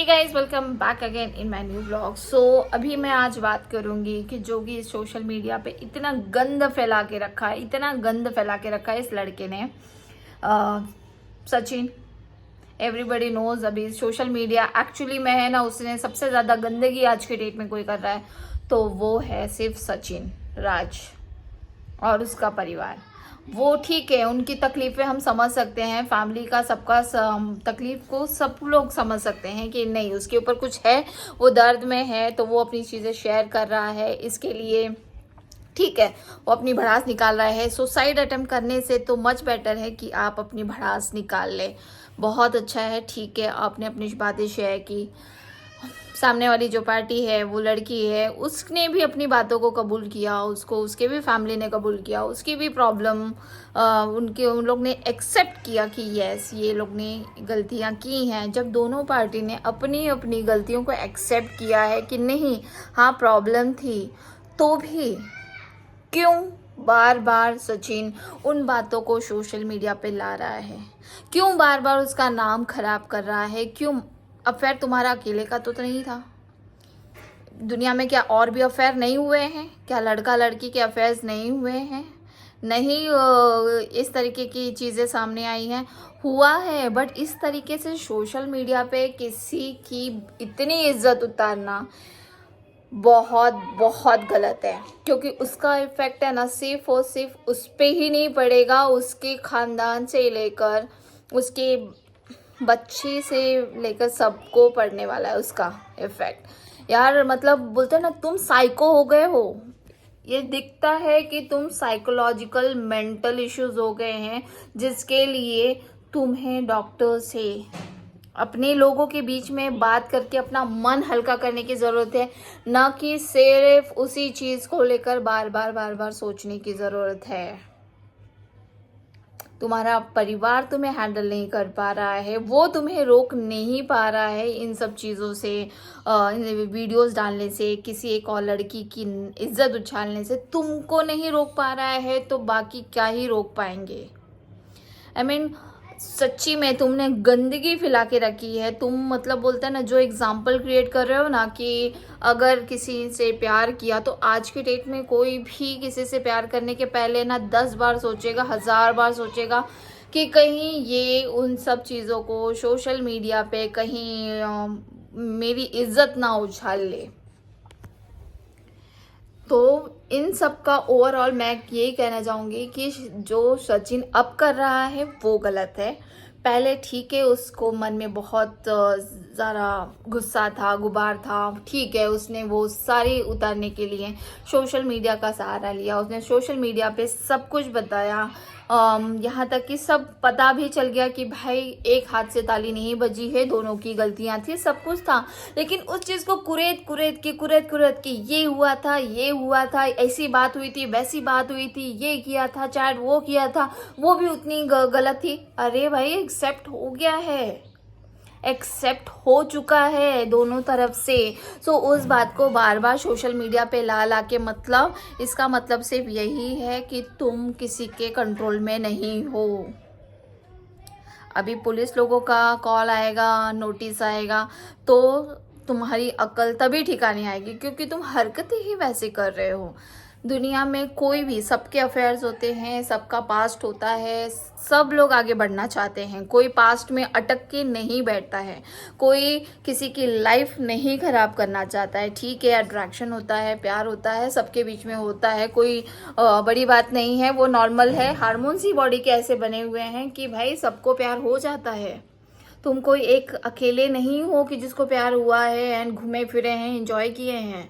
Guys, welcome back again in my new blog. So अभी मैं आज बात करूंगी कि जो कि सोशल मीडिया पे इतना गंद फैला के रखा है, इतना गंद फैला के रखा है इस लड़के ने, सचिन। एवरीबडी नोज अभी सोशल मीडिया एक्चुअली में है ना, उसने सबसे ज़्यादा गंदगी आज के डेट में कोई कर रहा है तो वो है सिर्फ सचिन राज और उसका परिवार। वो ठीक है, उनकी तकलीफ़ें हम समझ सकते हैं, फैमिली का सबका तकलीफ़ को सब लोग समझ सकते हैं कि नहीं उसके ऊपर कुछ है, वो दर्द में है तो वो अपनी चीज़ें शेयर कर रहा है, इसके लिए ठीक है वो अपनी भड़ास निकाल रहा है। सुसाइड अटेम्प्ट करने से तो मच बेटर है कि आप अपनी भड़ास निकाल लें, बहुत अच्छा है। ठीक है, आपने अपनी बातें शेयर की, सामने वाली जो पार्टी है वो लड़की है उसने भी अपनी बातों को कबूल किया, उसको उसके भी फैमिली ने कबूल किया, उसकी भी प्रॉब्लम उन लोग ने एक्सेप्ट किया कि यस ये लोग ने गलतियां की हैं। जब दोनों पार्टी ने अपनी अपनी गलतियों को एक्सेप्ट किया है कि नहीं हाँ प्रॉब्लम थी, तो भी क्यों बार बार सचिन उन बातों को सोशल मीडिया पे ला रहा है, क्यों बार बार उसका नाम खराब कर रहा है? क्यों? अफेयर तुम्हारा अकेले का तो नहीं था, दुनिया में क्या और भी अफेयर नहीं हुए हैं? क्या लड़का लड़की के अफेयर्स नहीं हुए हैं? नहीं इस तरीके की चीज़ें सामने आई हैं, हुआ है, बट इस तरीके से सोशल मीडिया पे किसी की इतनी इज्जत उतारना बहुत बहुत गलत है, क्योंकि उसका इफेक्ट है ना सिर्फ और सिर्फ उस पे ही नहीं पड़ेगा, उसके खानदान से लेकर उसके बच्ची से लेकर सबको पड़ने वाला है उसका इफेक्ट। यार मतलब बोलते हैं ना तुम साइको हो गए हो, ये दिखता है कि तुम साइकोलॉजिकल मेंटल इश्यूज हो गए हैं, जिसके लिए तुम्हें डॉक्टर से अपने लोगों के बीच में बात करके अपना मन हल्का करने की ज़रूरत है, ना कि सिर्फ उसी चीज़ को लेकर बार बार सोचने की ज़रूरत है। तुम्हारा परिवार तुम्हें हैंडल नहीं कर पा रहा है, वो तुम्हें रोक नहीं पा रहा है इन सब चीज़ों से, इन वीडियोस डालने से, किसी एक और लड़की की इज्जत उछालने से तुमको नहीं रोक पा रहा है तो बाकी क्या ही रोक पाएंगे? आई मीन सच्ची में तुमने गंदगी फैला के रखी है। तुम मतलब बोलते हैं ना जो एग्जाम्पल क्रिएट कर रहे हो ना कि अगर किसी से प्यार किया तो आज की डेट में कोई भी किसी से प्यार करने के पहले ना 10 बार सोचेगा, 1000 बार सोचेगा कि कहीं ये उन सब चीज़ों को सोशल मीडिया पे कहीं मेरी इज्जत ना उछाल ले। तो इन सब का ओवरऑल मैं यही कहना चाहूँगी कि जो सचिन अब कर रहा है वो गलत है। पहले ठीक है उसको मन में बहुत ज़्यादा गुस्सा था, गुबार था, ठीक है उसने वो सारी उतारने के लिए सोशल मीडिया का सहारा लिया, उसने सोशल मीडिया पे सब कुछ बताया, यहाँ तक कि सब पता भी चल गया कि भाई एक हाथ से ताली नहीं बजी है, दोनों की गलतियाँ थी, सब कुछ था। लेकिन उस चीज़ को कुरेद के ये हुआ था, ये हुआ था, ऐसी बात हुई थी, वैसी बात हुई थी, ये किया था, चैट वो किया था, वो भी उतनी गलत थी। अरे भाई एक्सेप्ट हो गया है, एक्सेप्ट हो चुका है दोनों तरफ से। सो उस बात को बार बार सोशल मीडिया पे ला ला के मतलब इसका मतलब सिर्फ यही है कि तुम किसी के कंट्रोल में नहीं हो। अभी पुलिस लोगों का कॉल आएगा, नोटिस आएगा तो तुम्हारी अकल तभी ठिकाने आएगी, क्योंकि तुम हरकतें ही वैसे कर रहे हो। दुनिया में कोई भी, सबके अफेयर्स होते हैं, सबका पास्ट होता है, सब लोग आगे बढ़ना चाहते हैं, कोई पास्ट में अटक के नहीं बैठता है, कोई किसी की लाइफ नहीं खराब करना चाहता है। ठीक है अट्रैक्शन होता है, प्यार होता है, सबके बीच में होता है, कोई बड़ी बात नहीं है, वो नॉर्मल है। हार्मोन्स ही बॉडी के ऐसे बने हुए हैं कि भाई सबको प्यार हो जाता है। तुम कोई एक अकेले नहीं हो कि जिसको प्यार हुआ है एंड घूमे फिरे हैं, एंजॉय किए हैं,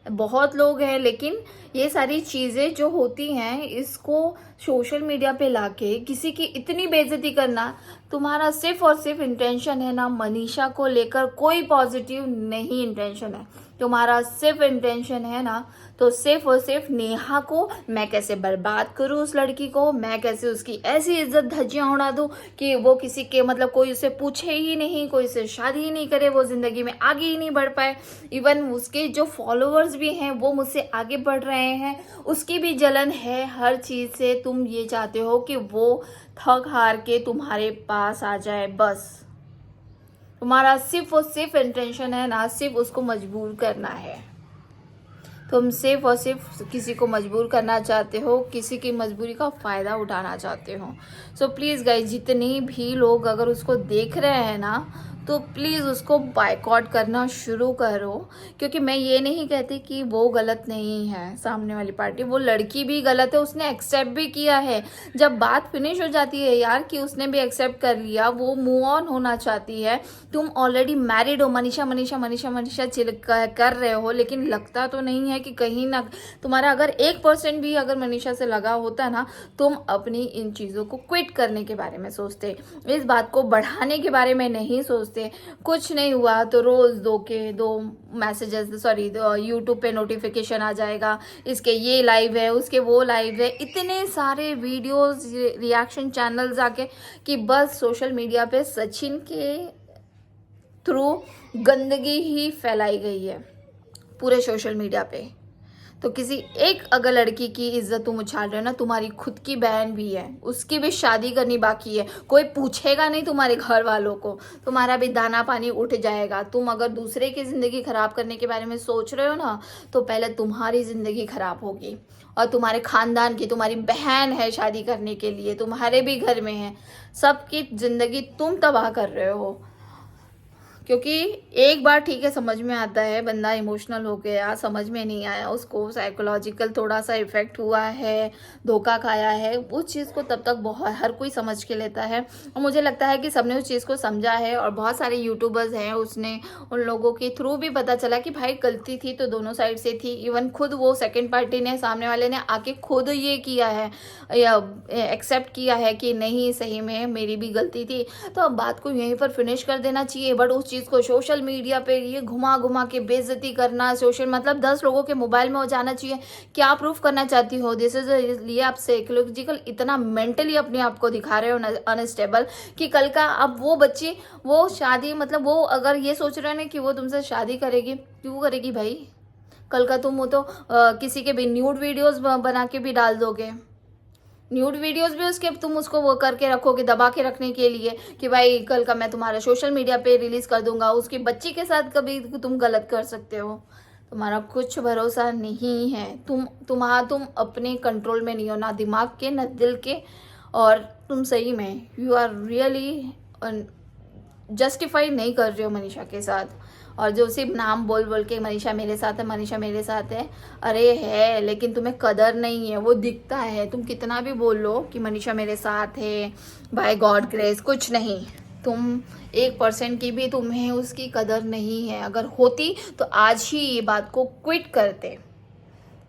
बहुत लोग हैं। लेकिन ये सारी चीज़ें जो होती हैं इसको सोशल मीडिया पे लाके किसी की इतनी बेइज्जती करना, तुम्हारा सिर्फ और सिर्फ इंटेंशन है ना मनीषा को लेकर कोई पॉजिटिव नहीं इंटेंशन है, तुम्हारा सिर्फ इंटेंशन है ना तो सिर्फ और सिर्फ नेहा को मैं कैसे बर्बाद करूँ, उस लड़की को मैं कैसे उसकी ऐसी इज्जत धज्जियाँ उड़ा दूँ कि वो किसी के मतलब कोई उसे पूछे ही नहीं, कोई उसे शादी ही नहीं करे, वो ज़िंदगी में आगे ही नहीं बढ़ पाए। इवन उसके जो फॉलोअर्स भी हैं वो मुझसे आगे बढ़ रहे हैं, उसकी भी जलन है हर चीज़ से। तुम ये चाहते हो कि वो थक हार के तुम्हारे पास आ जाए, बस तुम्हारा सिर्फ और सिर्फ इंटेंशन है ना, सिर्फ उसको मजबूर करना है। तुम सिर्फ और सिर्फ किसी को मजबूर करना चाहते हो, किसी की मजबूरी का फ़ायदा उठाना चाहते हो। सो प्लीज़ गाइस, जितने भी लोग अगर उसको देख रहे हैं ना, तो प्लीज़ उसको बायकॉट करना शुरू करो। क्योंकि मैं ये नहीं कहती कि वो गलत नहीं है, सामने वाली पार्टी, वो लड़की भी गलत है, उसने एक्सेप्ट भी किया है। जब बात फिनिश हो जाती है यार कि उसने भी एक्सेप्ट कर लिया, वो मूव ऑन होना चाहती है। तुम ऑलरेडी मैरिड हो, मनीषा मनीषा मनीषा मनीषा कर रहे हो, लेकिन लगता तो नहीं है कि कहीं ना तुम्हारा अगर 1% भी अगर मनीषा से लगा होता ना, तुम अपनी इन चीज़ों को क्विट करने के बारे में सोचते, इस बात को बढ़ाने के बारे में नहीं सोचते। कुछ नहीं हुआ तो रोज दो मैसेजेस, सॉरी, यूट्यूब पे नोटिफिकेशन आ जाएगा, इसके ये लाइव है, उसके वो लाइव है, इतने सारे वीडियोस, रिएक्शन चैनल्स आके कि बस सोशल मीडिया पे सचिन के थ्रू गंदगी ही फैलाई गई है पूरे सोशल मीडिया पे। तो किसी एक अगर लड़की की इज्जत तुम उछाल रहे हो ना, तुम्हारी खुद की बहन भी है, उसकी भी शादी करनी बाकी है, कोई पूछेगा नहीं तुम्हारे घर वालों को, तुम्हारा भी दाना पानी उठ जाएगा। तुम अगर दूसरे की ज़िंदगी ख़राब करने के बारे में सोच रहे हो ना, तो पहले तुम्हारी ज़िंदगी ख़राब होगी, और तुम्हारे ख़ानदान की, तुम्हारी बहन है शादी करने के लिए, तुम्हारे भी घर में है, सबकी ज़िंदगी तुम तबाह कर रहे हो। क्योंकि एक बार ठीक है, समझ में आता है, बंदा इमोशनल हो गया, समझ में नहीं आया, उसको साइकोलॉजिकल थोड़ा सा इफेक्ट हुआ है, धोखा खाया है, उस चीज़ को तब तक बहुत हर कोई समझ के लेता है। और मुझे लगता है कि सबने उस चीज़ को समझा है, और बहुत सारे यूट्यूबर्स हैं, उसने उन लोगों के थ्रू भी पता चला कि भाई गलती थी तो दोनों साइड से थी। इवन खुद वो सेकेंड पार्टी ने, सामने वाले ने आके खुद ये किया है, या एक्सेप्ट किया है कि नहीं सही में मेरी भी गलती थी। तो अब बात को यहीं पर फिनिश कर देना चाहिए, बट उस चीज़ को सोशल मीडिया पे ये घुमा घुमा के बेइज्जती करना, सोशल मतलब 10 लोगों के मोबाइल में हो जाना चाहिए। क्या प्रूफ करना चाहती हो? दिस इज लिए आप साइकोलॉजिकल इतना मेंटली अपने आप को दिखा रहे हो अनस्टेबल, कि कल का अब वो बच्ची, वो शादी, मतलब वो अगर ये सोच रहे हैं ना कि वो तुमसे शादी करेगी, क्यों करेगी भाई? कल का तुम वो तो किसी के भी न्यूड वीडियोस बना के भी डाल दोगे, न्यूड वीडियोस भी उसके तुम उसको वो करके रखोगे, दबा के रखने के लिए कि भाई कल का मैं तुम्हारा सोशल मीडिया पे रिलीज कर दूंगा, उसकी बच्ची के साथ कभी तुम गलत कर सकते हो। तुम्हारा कुछ भरोसा नहीं है, तुम अपने कंट्रोल में नहीं हो, ना दिमाग के ना दिल के। और तुम सही में यू आर रियली जस्टिफाई नहीं कर रहे हो मनीषा के साथ। और जो सिर्फ नाम बोल बोल के मनीषा मेरे साथ है, मनीषा मेरे साथ है, अरे है, लेकिन तुम्हें कदर नहीं है, वो दिखता है। तुम कितना भी बोल लो कि मनीषा मेरे साथ है, बाय गॉड ग्रेस, कुछ नहीं, तुम 1% की भी तुम्हें उसकी कदर नहीं है। अगर होती तो आज ही ये बात को क्विट करते।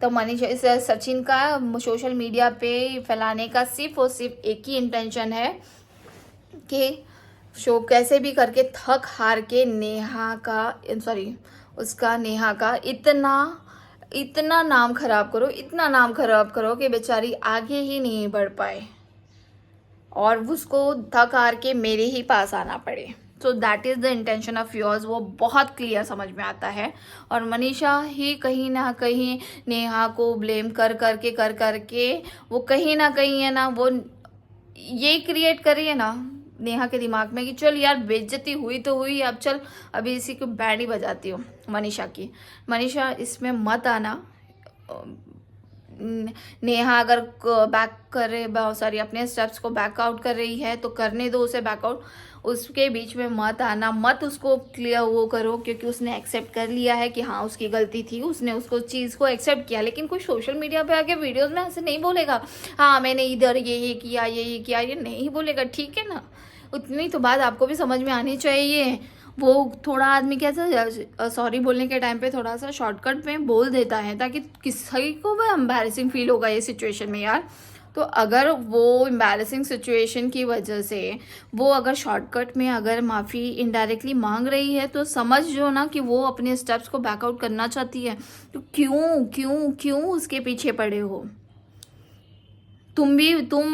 तो मनीषा, इस सचिन का सोशल मीडिया पे फैलाने का सिर्फ और सिर्फ एक ही इंटेंशन है कि शो कैसे भी करके थक हार के नेहा का इतना नाम खराब करो, इतना नाम खराब करो कि बेचारी आगे ही नहीं बढ़ पाए, और उसको थक हार के मेरे ही पास आना पड़े। So that is the intention of yours. वो बहुत क्लियर समझ में आता है, और मनीषा ही कहीं ना कहीं नेहा को ब्लेम कर करके वो कहीं ना कहीं है ना, वो ये क्रिएट करी है ना नेहा के दिमाग में कि चल यार बेइज्जती हुई तो हुई, अब चल अभी इसी को बैंड ही बजाती हूँ मनीषा की। मनीषा इसमें मत आना। नेहा अगर बैक करे, सॉरी, अपने स्टेप्स को बैकआउट कर रही है तो करने दो उसे बैकआउट, उसके बीच में मत आना, मत उसको क्लियर वो करो, क्योंकि उसने एक्सेप्ट कर लिया है कि हाँ उसकी गलती थी, उसने उसको चीज़ को एक्सेप्ट किया। लेकिन कोई सोशल मीडिया पे आके वीडियोस में ऐसे नहीं बोलेगा, हाँ मैंने इधर ये किया, ये किया, ये नहीं बोलेगा, ठीक है ना? उतनी तो बात आपको भी समझ में आनी चाहिए। वो थोड़ा आदमी कैसा सॉरी बोलने के टाइम पे थोड़ा सा शॉर्टकट में बोल देता है, ताकि किसी को भी एम्बैरेसिंग फील होगा ये सिचुएशन में यार। तो अगर वो एम्बैरेसिंग सिचुएशन की वजह से वो अगर शॉर्टकट में अगर माफ़ी इनडायरेक्टली मांग रही है, तो समझ जो ना कि वो अपने स्टेप्स को बैकआउट करना चाहती है। तो क्यों क्यों क्यों उसके पीछे पड़े हो? तुम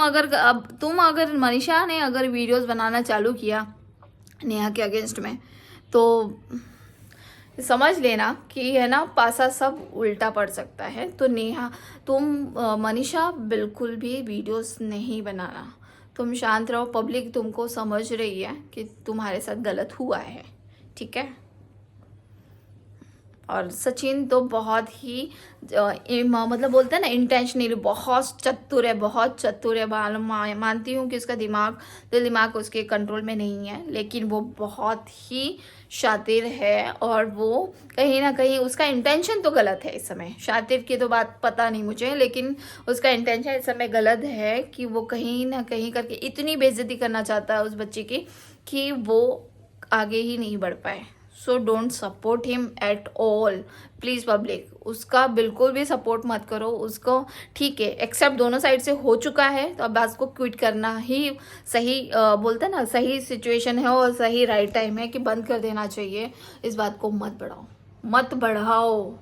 अगर मनीषा ने अगर वीडियोस बनाना चालू किया नेहा के अगेंस्ट में, तो समझ लेना कि है ना पासा सब उल्टा पड़ सकता है। तो नेहा, मनीषा बिल्कुल भी वीडियोस नहीं बनाना। तुम शांत रहो, पब्लिक तुमको समझ रही है कि तुम्हारे साथ गलत हुआ है, ठीक है। और सचिन तो बहुत ही मतलब बोलते हैं ना इंटेंशनली बहुत चतुर है, बहुत चतुर है। मानती हूँ कि उसका दिमाग उसके कंट्रोल में नहीं है, लेकिन वो बहुत ही शातिर है। और वो कहीं ना कहीं उसका इंटेंशन तो गलत है इस समय, शातिर की तो बात पता नहीं मुझे, लेकिन उसका इंटेंशन इस समय गलत है कि वो कहीं ना कहीं करके इतनी बेइज्जती करना चाहता है उस बच्चे की कि वो आगे ही नहीं बढ़ पाए। So don't support him at all please public, उसका बिल्कुल भी सपोर्ट मत करो उसको। ठीक है, एक्सेप्ट दोनों साइड से हो चुका है, तो अब बात को क्विट करना ही सही बोलते हैं ना, सही सिचुएशन है और सही राइट टाइम है कि बंद कर देना चाहिए। इस बात को मत बढ़ाओ, मत बढ़ाओ।